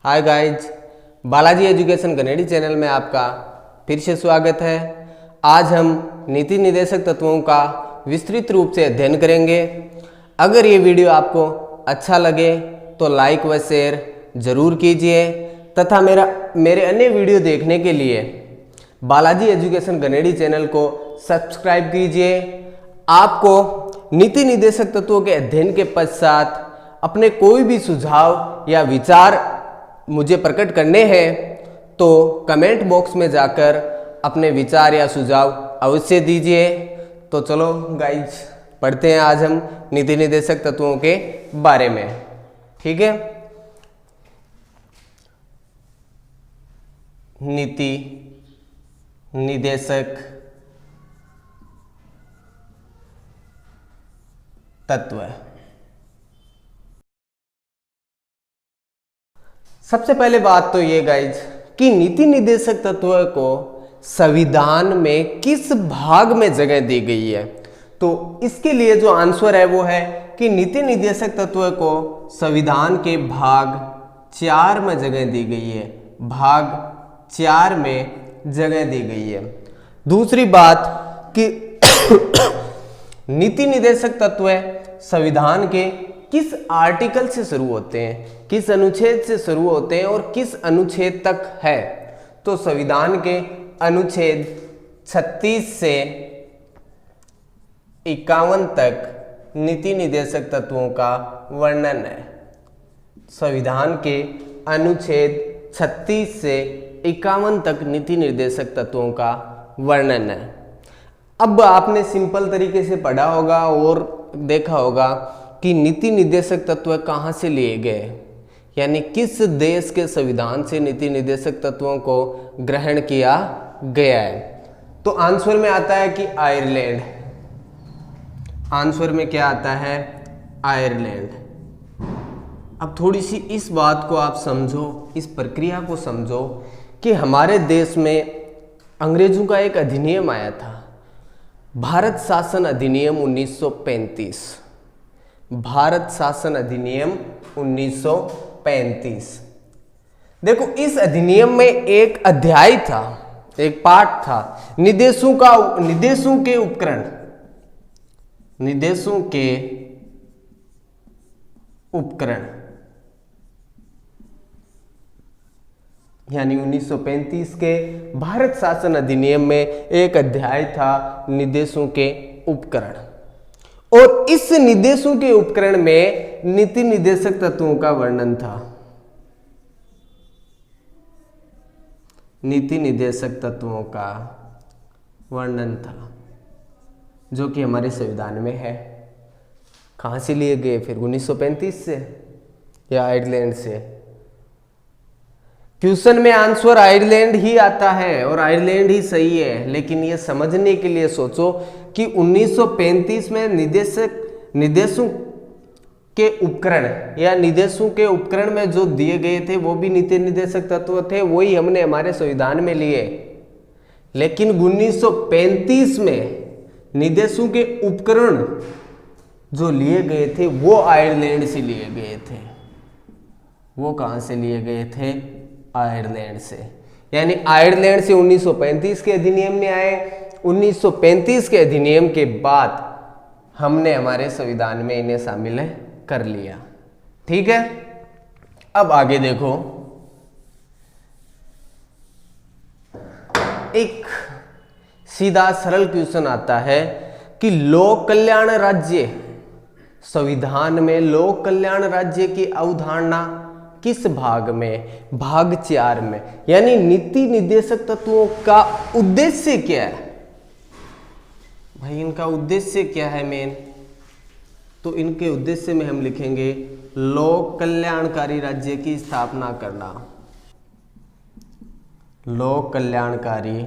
Hi guys, Balaji education Kennedy channel में आपका फिर से स्वागत है। आज हम नीति निर्देशक तत्वों का विस्तृत रूप से अध्ययन करेंगे। अगर ये वीडियो आपको अच्छा लगे तो लाइक व शेयर ज़रूर कीजिए तथा मेरे अन्य वीडियो देखने के लिए बालाजी एजुकेशन कनेडी चैनल को सब्सक्राइब कीजिए। आपको नीति निर्देशक तत्वों के अध्ययन के पश्चात अपने कोई भी सुझाव या विचार मुझे प्रकट करने हैं तो कमेंट बॉक्स में जाकर अपने विचार या सुझाव अवश्य दीजिए। तो चलो गाइज, पढ़ते हैं आज हम नीति निर्देशक तत्वों के बारे में। ठीक है, नीति निर्देशक तत्व। सबसे पहले बात तो ये गाइज कि नीति निर्देशक तत्व को संविधान में किस भाग में जगह दी गई है। तो इसके लिए जो आंसर है वो है कि नीति निर्देशक तत्व को संविधान के भाग 4 में जगह दी गई है। भाग 4 में जगह दी गई है। दूसरी बात कि नीति निर्देशक तत्व संविधान के किस आर्टिकल से शुरू होते हैं, किस अनुच्छेद से शुरू होते हैं और किस अनुच्छेद तक है। तो संविधान के अनुच्छेद 36 से 51 तक नीति निर्देशक तत्वों का वर्णन है। संविधान के अनुच्छेद 36 से 51 तक नीति निर्देशक तत्वों का वर्णन है। अब आपने सिंपल तरीके से पढ़ा होगा और देखा होगा कि नीति निर्देशक तत्व कहाँ से लिए गए, यानी किस देश के संविधान से नीति निर्देशक तत्वों को ग्रहण किया गया है। तो आंसर में आता है कि आयरलैंड। आंसर में क्या आता है? आयरलैंड। अब थोड़ी सी इस बात को आप समझो, इस प्रक्रिया को समझो कि हमारे देश में अंग्रेजों का एक अधिनियम आया था, भारत शासन अधिनियम 1935। भारत शासन अधिनियम 1935। देखो, इस अधिनियम में एक अध्याय था, एक पार्ट था, निर्देशों के उपकरण। निर्देशों के उपकरण यानी 1935 के भारत शासन अधिनियम में एक अध्याय था निर्देशों के उपकरण, और इस निर्देशों के उपकरण में नीति निर्देशक तत्वों का वर्णन था। नीति निर्देशक तत्वों का वर्णन था जो कि हमारे संविधान में है। कहां से लिए गए फिर? 1935 से या आयरलैंड से? क्वेश्चन में आंसर आयरलैंड ही आता है और आयरलैंड ही सही है, लेकिन ये समझने के लिए सोचो कि 1935 में निर्देशों के उपकरण या निर्देशों के उपकरण में जो दिए गए थे वो भी नीति निर्देशक तत्व थे, वही हमने हमारे संविधान में लिए। लेकिन 1935 में निर्देशों के उपकरण जो लिए गए थे वो आयरलैंड से लिए गए थे। वो कहां से लिए गए थे? आयरलैंड से। यानी आयरलैंड से 1935 के अधिनियम में आए। 1935 के अधिनियम के बाद हमने हमारे संविधान में इन्हें शामिल कर लिया। ठीक है, अब आगे देखो, एक सीधा सरल क्वेश्चन आता है कि लोक कल्याण राज्य, संविधान में लोक कल्याण राज्य की अवधारणा किस भाग में? भाग 4 में। यानी नीति निर्देशक तत्वों का उद्देश्य क्या है भाई? इनका उद्देश्य क्या है मेन? तो इनके उद्देश्य में हम लिखेंगे लोक कल्याणकारी राज्य की स्थापना करना। लोक कल्याणकारी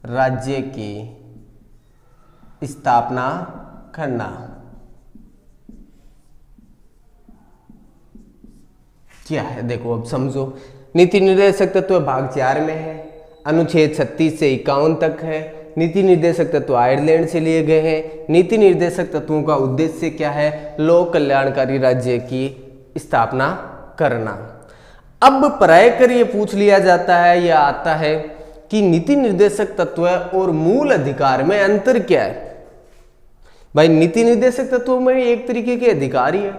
राज्य की स्थापना करना। क्या है देखो, अब समझो। नीति निर्देशक तत्व भाग 4 में है, अनुच्छेद 36 से 51 तक है। नीति निर्देशक तत्व आयरलैंड से लिए गए हैं। नीति निर्देशक तत्वों का उद्देश्य क्या है? लोक कल्याणकारी राज्य की स्थापना करना। अब पराय कर ये पूछ लिया जाता है या आता है कि नीति निर्देशक तत्व और मूल अधिकार में अंतर क्या है। भाई नीति निर्देशक तत्व में एक तरीके के अधिकार ही है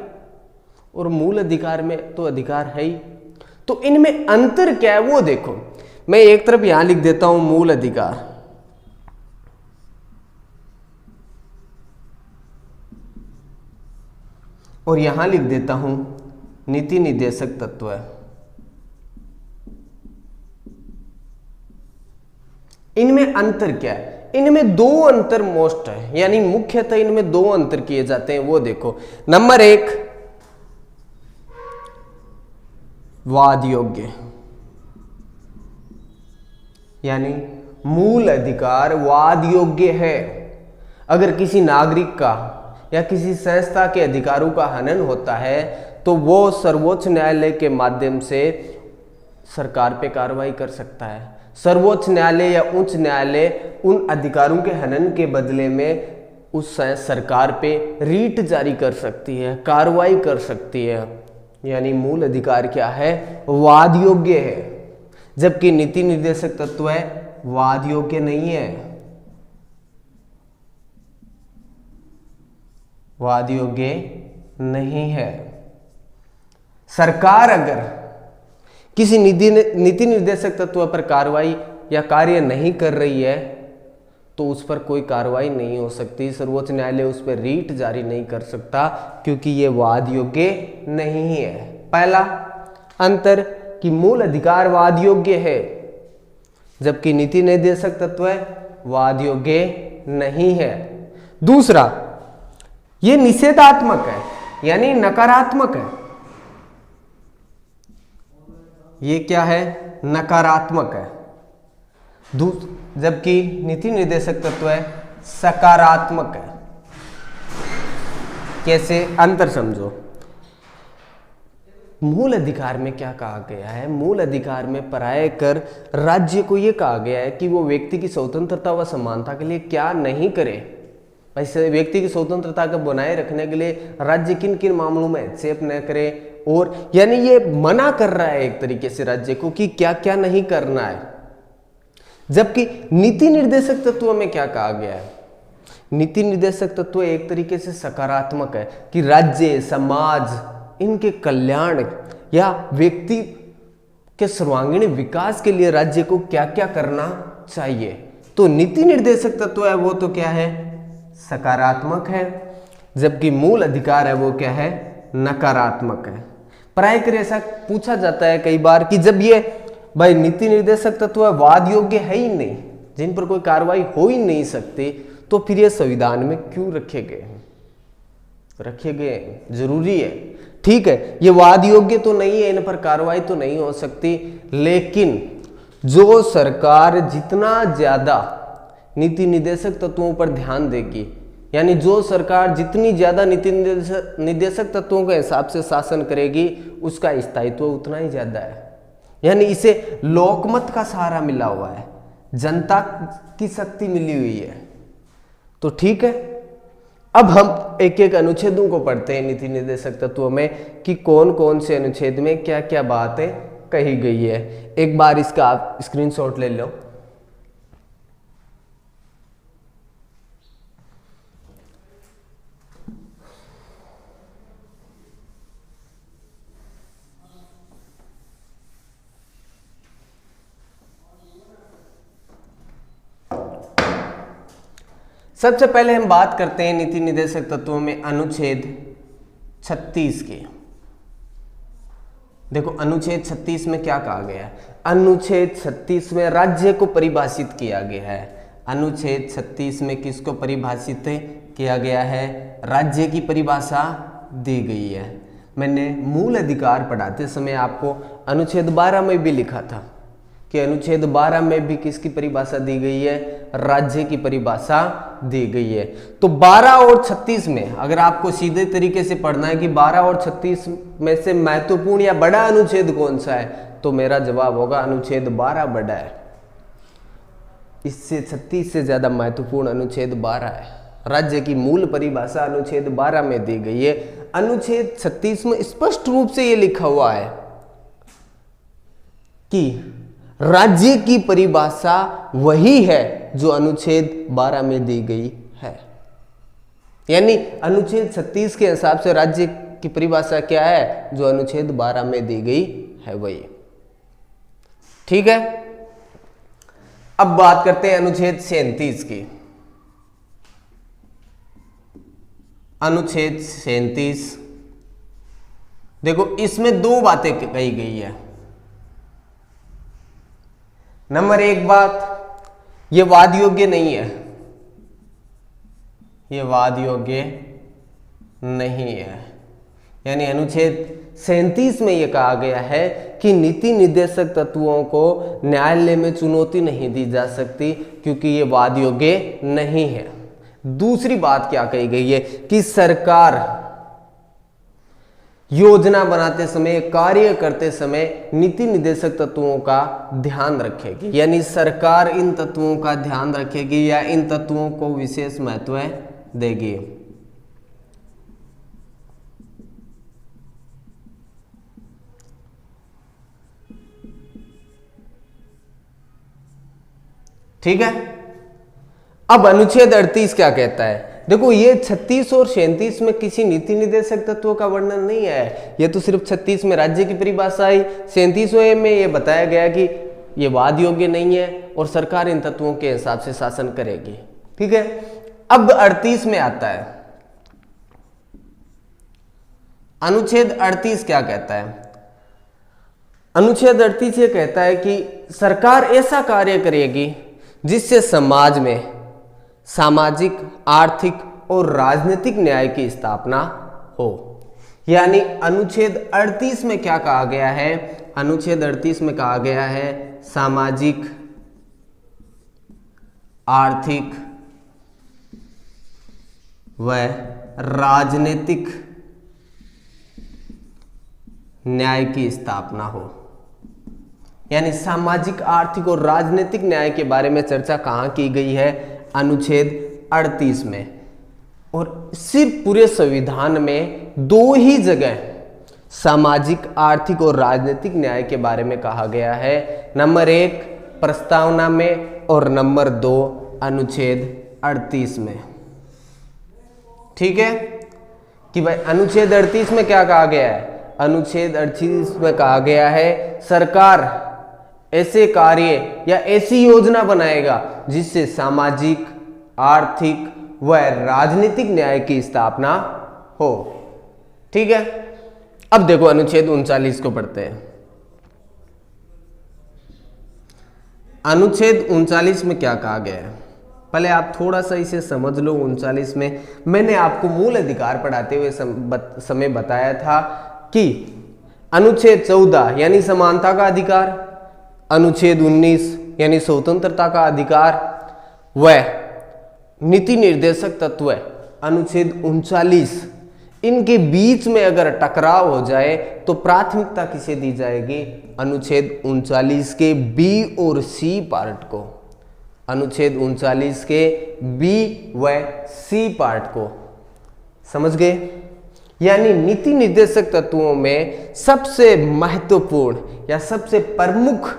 और मूल अधिकार में तो अधिकार है ही, तो इनमें अंतर क्या है वो देखो। मैं एक तरफ यहां लिख देता हूं मूल अधिकार और यहां लिख देता हूं नीति निर्देशक तत्व है। इनमें अंतर क्या है? इनमें दो अंतर मोस्ट है, यानी मुख्यतः इनमें दो अंतर किए जाते हैं, वो देखो। नंबर एक, वाद योग्य, यानी मूल अधिकार वाद योग्य है। अगर किसी नागरिक का या किसी संस्था के अधिकारों का हनन होता है तो वो सर्वोच्च न्यायालय के माध्यम से सरकार पे कार्रवाई कर सकता है। सर्वोच्च न्यायालय या उच्च न्यायालय उन अधिकारों के हनन के बदले में उस सरकार पे रीट जारी कर सकती है, कार्रवाई कर सकती है। यानी मूल अधिकार क्या है? वाद योग्य है, जबकि नीति निर्देशक तत्व है वाद योग्य नहीं है, वाद योग्य नहीं है। सरकार अगर किसी नीति निर्देशक तत्व पर कार्रवाई या कार्य नहीं कर रही है तो उस पर कोई कार्रवाई नहीं हो सकती, सर्वोच्च न्यायालय उस पर रीट जारी नहीं कर सकता, क्योंकि ये वाद योग्य नहीं है। पहला अंतर कि मूल अधिकार वाद योग्य है, जबकि नीति निर्देशक तत्व वाद योग्य नहीं है। दूसरा, ये निषेधात्मक है, यानी नकारात्मक है। ये क्या है? नकारात्मक है। जबकि नीति निर्देशक तत्व है सकारात्मक है। कैसे? अंतर समझो। मूल अधिकार में क्या कहा गया है? मूल अधिकार में पराय कर राज्य को यह कहा गया है कि वो व्यक्ति की स्वतंत्रता व समानता के लिए क्या नहीं करे। ऐसे व्यक्ति की स्वतंत्रता को बनाए रखने के लिए राज्य किन किन मामलों में हस्तक्षेप न करे, और यानी ये मना कर रहा है एक तरीके से राज्य को कि क्या क्या नहीं करना है। जबकि नीति निर्देशक तत्व में क्या कहा गया है? नीति निर्देशक तत्व एक तरीके से सकारात्मक है कि राज्य, समाज, इनके कल्याण या व्यक्ति के सर्वांगीण विकास के लिए राज्य को क्या क्या करना चाहिए। तो नीति निर्देशक तत्व है वो तो क्या है? सकारात्मक है, जबकि मूल अधिकार है वो क्या है? नकारात्मक है। प्राय कर ऐसा पूछा जाता है कई बार कि जब ये भाई नीति निर्देशक तत्व वाद योग्य है ही नहीं, जिन पर कोई कार्रवाई हो ही नहीं सकती, तो फिर ये संविधान में क्यों रखे गए? रखे गए जरूरी है, ठीक है, ये वाद योग्य तो नहीं है, इन पर कार्रवाई तो नहीं हो सकती, लेकिन जो सरकार जितना ज्यादा नीति निर्देशक तत्वों पर ध्यान देगी, यानी जो सरकार जितनी ज्यादा नीति निर्देशक तत्वों के हिसाब से शासन करेगी, उसका स्थायित्व उतना ही ज्यादा है। यानी इसे लोकमत का सहारा मिला हुआ है, जनता की शक्ति मिली हुई है। तो ठीक है, अब हम एक एक अनुच्छेदों को पढ़ते हैं नीति निर्देशक तत्वों में कि कौन कौन से अनुच्छेद में क्या क्या बातें कही गई है। एक बार इसका आप स्क्रीनशॉट ले लो। सबसे पहले हम बात करते हैं नीति निर्देशक तत्वों में अनुच्छेद 36 की। देखो अनुच्छेद 36 में क्या कहा गया है? अनुच्छेद 36 में राज्य को परिभाषित किया गया है। अनुच्छेद 36 में किसको परिभाषित किया गया है? राज्य की परिभाषा दी गई है। मैंने मूल अधिकार पढ़ाते समय आपको अनुच्छेद 12 में भी लिखा था कि अनुच्छेद 12 में भी किसकी परिभाषा दी गई है? राज्य की परिभाषा दी गई है। तो 12 और 36 में अगर आपको सीधे तरीके से पढ़ना है कि 12 और 36 में से महत्वपूर्ण या बड़ा अनुच्छेद कौन सा है, तो मेरा जवाब होगा अनुच्छेद 12 बड़ा है। इससे 36 से ज्यादा महत्वपूर्ण अनुच्छेद 12 है। राज्य की मूल परिभाषा अनुच्छेद 12 में दी गई है। अनुच्छेद 36 में स्पष्ट रूप से यह लिखा हुआ है कि राज्य की परिभाषा वही है जो अनुच्छेद 12 में दी गई है। यानी अनुच्छेद 36 के हिसाब से राज्य की परिभाषा क्या है, जो अनुच्छेद 12 में दी गई है वही। ठीक है, अब बात करते हैं अनुच्छेद 37 की। अनुच्छेद 37 देखो, इसमें दो बातें कही गई है। नंबर एक बात, यह वाद योग्य नहीं है, यह वाद योग्य नहीं है। यानी अनुच्छेद 37 में यह कहा गया है कि नीति निर्देशक तत्वों को न्यायालय में चुनौती नहीं दी जा सकती क्योंकि यह वाद योग्य नहीं है। दूसरी बात क्या कही गई है कि सरकार योजना बनाते समय, कार्य करते समय नीति निर्देशक तत्वों का ध्यान रखेगी। यानी सरकार इन तत्वों का ध्यान रखेगी या इन तत्वों को विशेष महत्व देगी। ठीक है, अब अनुच्छेद 38 क्या कहता है? देखो, ये 36 और 37 में किसी नीति निर्देशक तत्वों का वर्णन नहीं है। ये तो सिर्फ 36 में राज्य की परिभाषा आई, 37वें में ये बताया गया कि ये वाद योग्य नहीं है और सरकार इन तत्वों के हिसाब से शासन करेगी। ठीक है, अब 38 में आता है। अनुच्छेद 38 क्या कहता है? अनुच्छेद 38 ये कहता है कि सरकार ऐसा कार्य करेगी जिससे समाज में सामाजिक, आर्थिक और राजनीतिक न्याय की स्थापना हो। यानी अनुच्छेद 38 में क्या कहा गया है? अनुच्छेद 38 में कहा गया है सामाजिक, आर्थिक व राजनीतिक न्याय की स्थापना हो। यानी सामाजिक, आर्थिक और राजनीतिक न्याय के बारे में चर्चा कहां की गई है? अनुच्छेद 38 में। और सिर्फ पूरे संविधान में दो ही जगह सामाजिक, आर्थिक और राजनीतिक न्याय के बारे में कहा गया है। नंबर 1 प्रस्तावना में और नंबर 2 अनुच्छेद 38 में। ठीक है, कि भाई अनुच्छेद 38 में क्या कहा गया है? अनुच्छेद 38 में कहा गया है सरकार ऐसे कार्य या ऐसी योजना बनाएगा जिससे सामाजिक, आर्थिक व राजनीतिक न्याय की स्थापना हो। ठीक है, अब देखो अनुच्छेद 39 को पढ़ते हैं। अनुच्छेद 39 में क्या कहा गया है? पहले आप थोड़ा सा इसे समझ लो। 39 में मैंने आपको मूल अधिकार पढ़ाते हुए समय बताया था कि अनुच्छेद 14 यानी समानता का अधिकार, अनुच्छेद 19 यानी स्वतंत्रता का अधिकार व नीति निर्देशक तत्व अनुच्छेद 39, इनके बीच में अगर टकराव हो जाए तो प्राथमिकता किसे दी जाएगी? अनुच्छेद 39 के बी और सी पार्ट को। अनुच्छेद 39 के बी व सी पार्ट को। समझ गए? यानी नीति निर्देशक तत्वों में सबसे महत्वपूर्ण या सबसे प्रमुख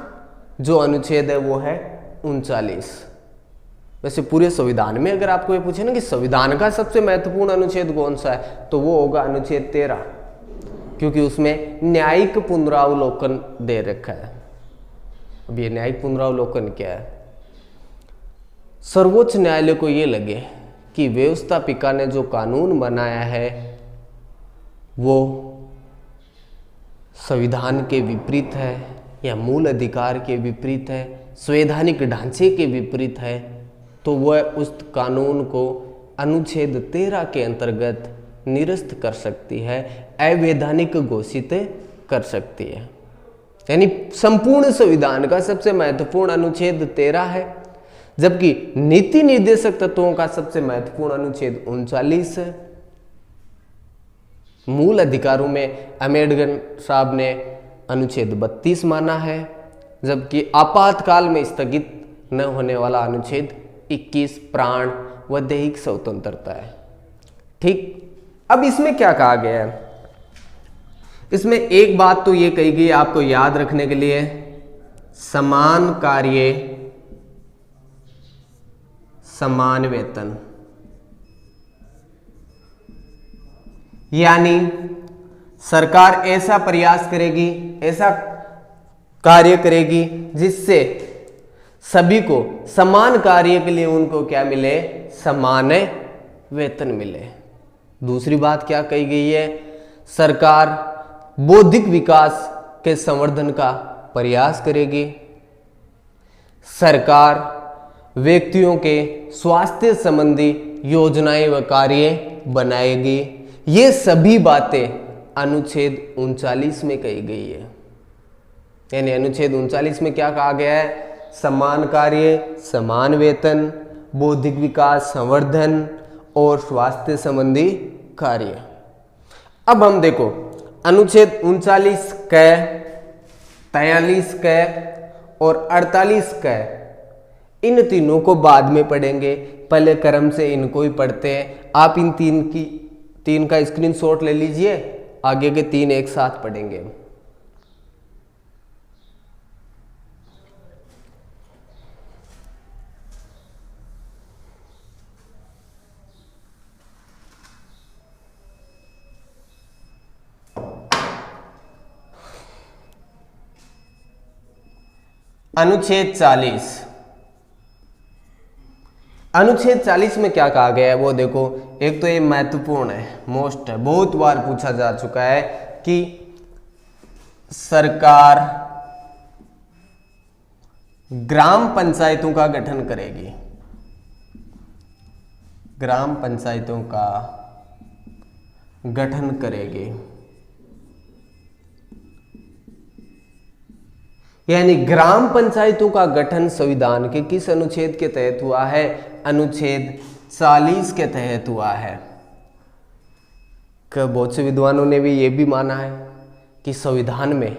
जो अनुच्छेद है वो है 39। वैसे पूरे संविधान में अगर आपको ये पूछे ना कि संविधान का सबसे महत्वपूर्ण अनुच्छेद कौन सा है, तो वो होगा अनुच्छेद 13, क्योंकि उसमें न्यायिक पुनरावलोकन दे रखा है। अब ये न्यायिक पुनरावलोकन क्या है? सर्वोच्च न्यायालय को ये लगे कि व्यवस्थापिका ने जो कानून बनाया है वो संविधान के विपरीत है या मूल अधिकार के विपरीत है, संवैधानिक ढांचे के विपरीत है, तो वह उस कानून को अनुच्छेद 13 के अंतर्गत निरस्त कर सकती है, अवैधानिक घोषित कर सकती है। यानी संपूर्ण संविधान का सबसे महत्वपूर्ण अनुच्छेद 13 है, जबकि नीति निर्देशक तत्वों का सबसे महत्वपूर्ण अनुच्छेद 39 है। मूल अधिकारों में अम्बेडकर साहब ने अनुच्छेद 32 माना है, जबकि आपातकाल में स्थगित न होने वाला अनुच्छेद 21 प्राण व दैहिक स्वतंत्रता है। ठीक, अब इसमें क्या कहा गया है? इसमें एक बात तो ये कही गई आपको याद रखने के लिए समान कार्य समान वेतन। यानी सरकार ऐसा प्रयास करेगी, ऐसा कार्य करेगी जिससे सभी को समान कार्य के लिए उनको क्या मिले, समान वेतन मिले। दूसरी बात क्या कही गई है, सरकार बौद्धिक विकास के संवर्धन का प्रयास करेगी, सरकार व्यक्तियों के स्वास्थ्य संबंधी योजनाएं व कार्य बनाएगी। ये सभी बातें अनुच्छेद 39 में कही गई है। यानी अनुच्छेद 39 में क्या कहा गया है, समान कार्य समान वेतन, बौद्धिक विकास संवर्धन और स्वास्थ्य संबंधी कार्य। अब हम देखो अनुच्छेद 39 क, 43 क और 48 क, इन तीनों को बाद में पढ़ेंगे, पहले क्रम से इनको ही पढ़ते हैं। आप इन तीन का स्क्रीनशॉट ले लीजिए, आगे के तीन एक साथ पढ़ेंगे। अनुच्छेद 40, अनुच्छेद 40 में क्या कहा गया है वो देखो। एक तो ये महत्वपूर्ण है, मोस्ट है, बहुत बार पूछा जा चुका है कि सरकार ग्राम पंचायतों का गठन करेगी, ग्राम पंचायतों का गठन करेगी। यानी ग्राम पंचायतों का गठन संविधान के किस अनुच्छेद के तहत हुआ है, अनुच्छेद 40 के तहत हुआ है। बहुत से विद्वानों ने भी ये भी माना है कि संविधान में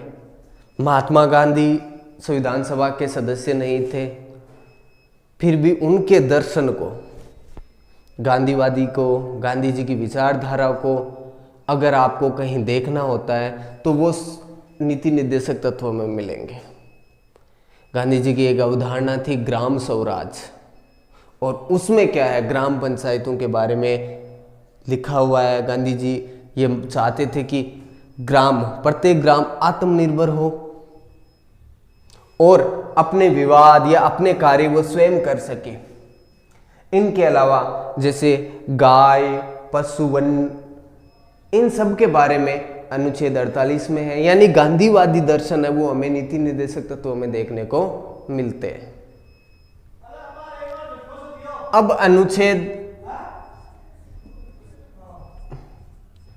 महात्मा गांधी संविधान सभा के सदस्य नहीं थे, फिर भी उनके दर्शन को, गांधीवादी को, गांधी जी की विचारधारा को अगर आपको कहीं देखना होता है तो वो नीति निर्देशक तत्वों में मिलेंगे। गांधी जी की एक अवधारणा थी ग्राम स्वराज, और उसमें क्या है, ग्राम पंचायतों के बारे में लिखा हुआ है। गांधी जी ये चाहते थे कि ग्राम, प्रत्येक ग्राम आत्मनिर्भर हो और अपने विवाद या अपने कार्य वो स्वयं कर सके। इनके अलावा जैसे गाय, पशुवन, इन सब के बारे में अनुच्छेद 48 में है। यानी गांधीवादी दर्शन है वो हमें नीति निर्देशक तत्वों में देखने को मिलते हैं। अब अनुच्छेद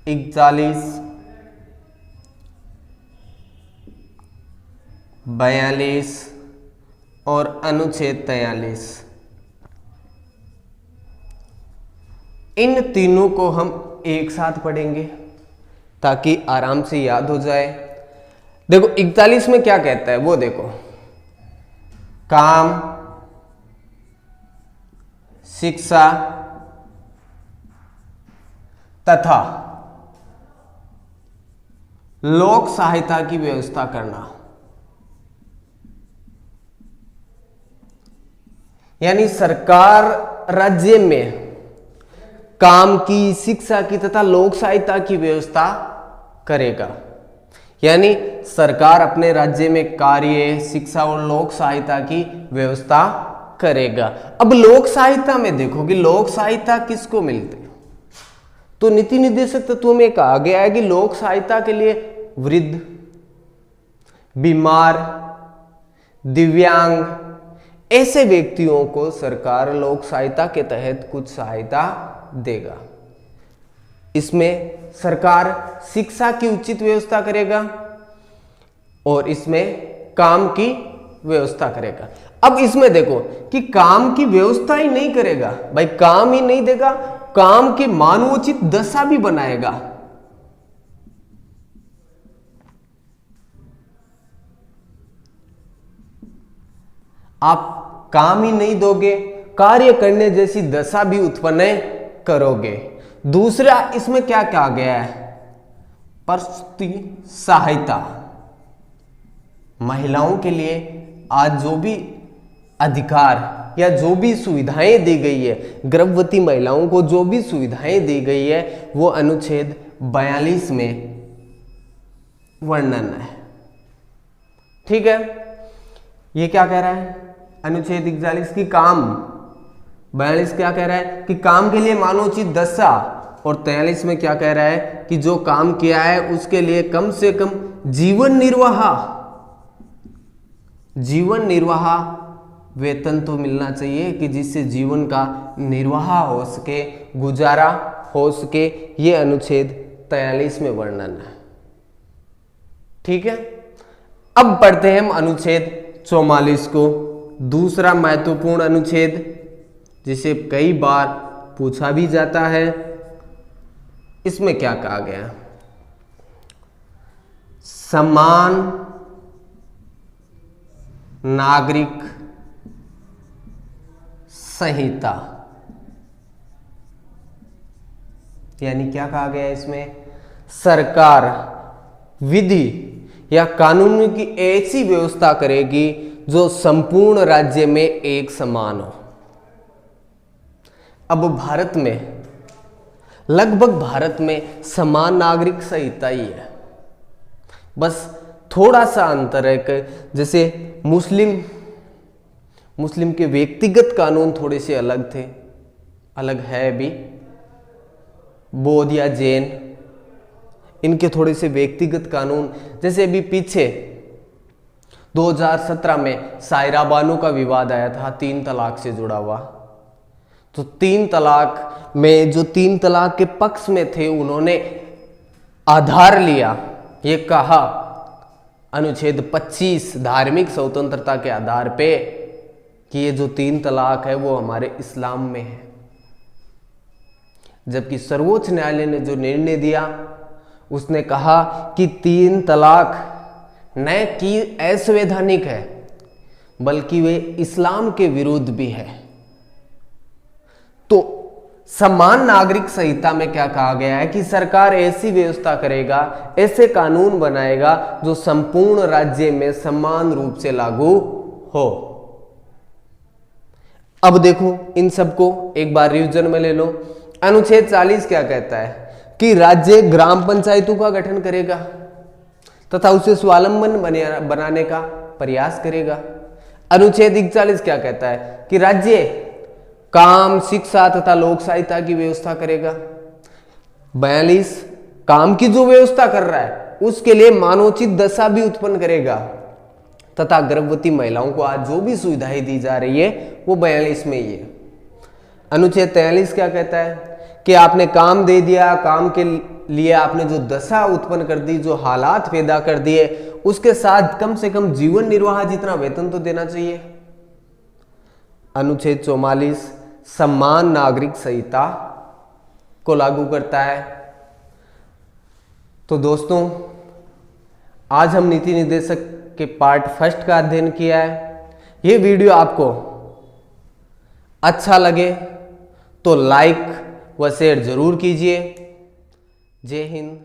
41, 42 और अनुच्छेद 43, इन तीनों को हम एक साथ पढ़ेंगे ताकि आराम से याद हो जाए। देखो 41 में क्या कहता है वो देखो, काम, शिक्षा तथा लोक सहायता की व्यवस्था करना। यानी सरकार राज्य में काम की, शिक्षा की तथा लोक सहायता की व्यवस्था करेगा। यानी सरकार अपने राज्य में कार्य, शिक्षा और लोक सहायता की व्यवस्था करेगा। अब लोक सहायता में देखो कि लोक सहायता किसको मिलते, तो नीति निर्देशक तत्वों में कहा गया है कि लोक सहायता के लिए वृद्ध, बीमार, दिव्यांग, ऐसे व्यक्तियों को सरकार लोक सहायता के तहत कुछ सहायता देगा। इसमें सरकार शिक्षा की उचित व्यवस्था करेगा और इसमें काम की व्यवस्था करेगा। अब इसमें देखो कि काम की व्यवस्था ही नहीं करेगा, भाई काम ही नहीं देगा, काम के मानवोचित दशा भी बनाएगा। आप काम ही नहीं दोगे, कार्य करने जैसी दशा भी उत्पन्न करोगे। दूसरा इसमें क्या कहा गया है, प्रसूति सहायता। महिलाओं के लिए आज जो भी अधिकार या जो भी सुविधाएं दी गई है, गर्भवती महिलाओं को जो भी सुविधाएं दी गई है, वो अनुच्छेद 42 में वर्णन है। ठीक है, ये क्या कह रहा है अनुच्छेद 41 की काम, 42 क्या कह रहा है कि काम के लिए मानवोचित दशा, और 43 में क्या कह रहा है कि जो काम किया है उसके लिए कम से कम जीवन निर्वाह वेतन तो मिलना चाहिए कि जिससे जीवन का निर्वाह हो सके, गुजारा हो सके। ये अनुच्छेद 43 में वर्णन है। ठीक है, अब पढ़ते हैं हम अनुच्छेद 44 को, दूसरा महत्वपूर्ण अनुच्छेद जिसे कई बार पूछा भी जाता है। इसमें क्या कहा गया? समान नागरिक संहिता, यानी क्या कहा गया इसमें? सरकार विधि या कानून की ऐसी व्यवस्था करेगी जो संपूर्ण राज्य में एक समान हो। अब भारत में समान नागरिक संहिता ही है, बस थोड़ा सा अंतर है कि जैसे मुस्लिम के व्यक्तिगत कानून थोड़े से अलग थे, अलग है भी, बौद्ध या जैन इनके थोड़े से व्यक्तिगत कानून, जैसे अभी पीछे 2017 में सायरा बानो का विवाद आया था 3 तलाक से जुड़ा हुआ। तो 3 तलाक में जो 3 तलाक के पक्ष में थे उन्होंने आधार लिया, ये कहा अनुच्छेद 25 धार्मिक स्वतंत्रता के आधार पे कि ये जो 3 तलाक है वो हमारे इस्लाम में है। जबकि सर्वोच्च न्यायालय ने जो निर्णय दिया उसने कहा कि 3 तलाक न कि असंवैधानिक है बल्कि वे इस्लाम के विरुद्ध भी है। तो समान नागरिक संहिता में क्या कहा गया है कि सरकार ऐसी व्यवस्था करेगा, ऐसे कानून बनाएगा जो संपूर्ण राज्य में समान रूप से लागू हो। अब देखो इन सबको एक बार रिवीजन में ले लो। अनुच्छेद 40 क्या कहता है कि राज्य ग्राम पंचायतों का गठन करेगा तथा उसे स्वावलंबन बनाने का प्रयास करेगा। अनुच्छेद 41 क्या कहता है कि राज्य काम, शिक्षा तथा लोक सहायता की व्यवस्था करेगा। 42 काम की जो व्यवस्था कर रहा है उसके लिए मानवोचित दशा भी उत्पन्न करेगा तथा गर्भवती महिलाओं को आज जो भी सुविधाएं दी जा रही है वो 42 में ही है। अनुच्छेद 43 क्या कहता है कि आपने काम दे दिया, काम के लिए आपने जो दशा उत्पन्न कर दी, जो हालात पैदा कर दिए, उसके साथ कम से कम जीवन निर्वाह जितना वेतन तो देना चाहिए। अनुच्छेद 44 समान नागरिक संहिता को लागू करता है। तो दोस्तों आज हम नीति निर्देशक के पार्ट 1 का अध्ययन किया है। ये वीडियो आपको अच्छा लगे तो लाइक व शेयर जरूर कीजिए। जय हिंद।